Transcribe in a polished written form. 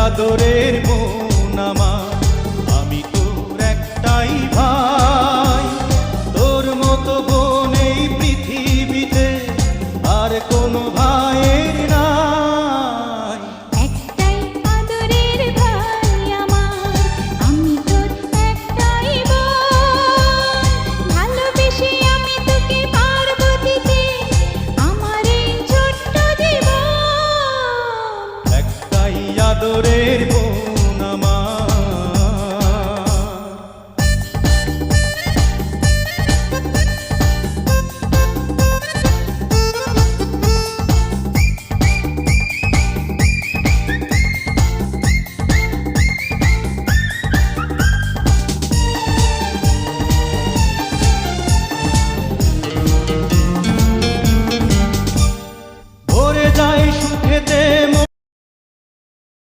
আদরের বোন আমার, আমি তোর একটাই ভাই। তোর মতো বোন এই পৃথিবীতে আর কোনো ভাইয়ের নাই। একটাই আদরের ভাই আমার, আমি তোর একটাই বোন। ভালোবেসে আমি তোকে পারবো দিতে আমার এই ছোট্ট জীবন। একটাই আদরের বোন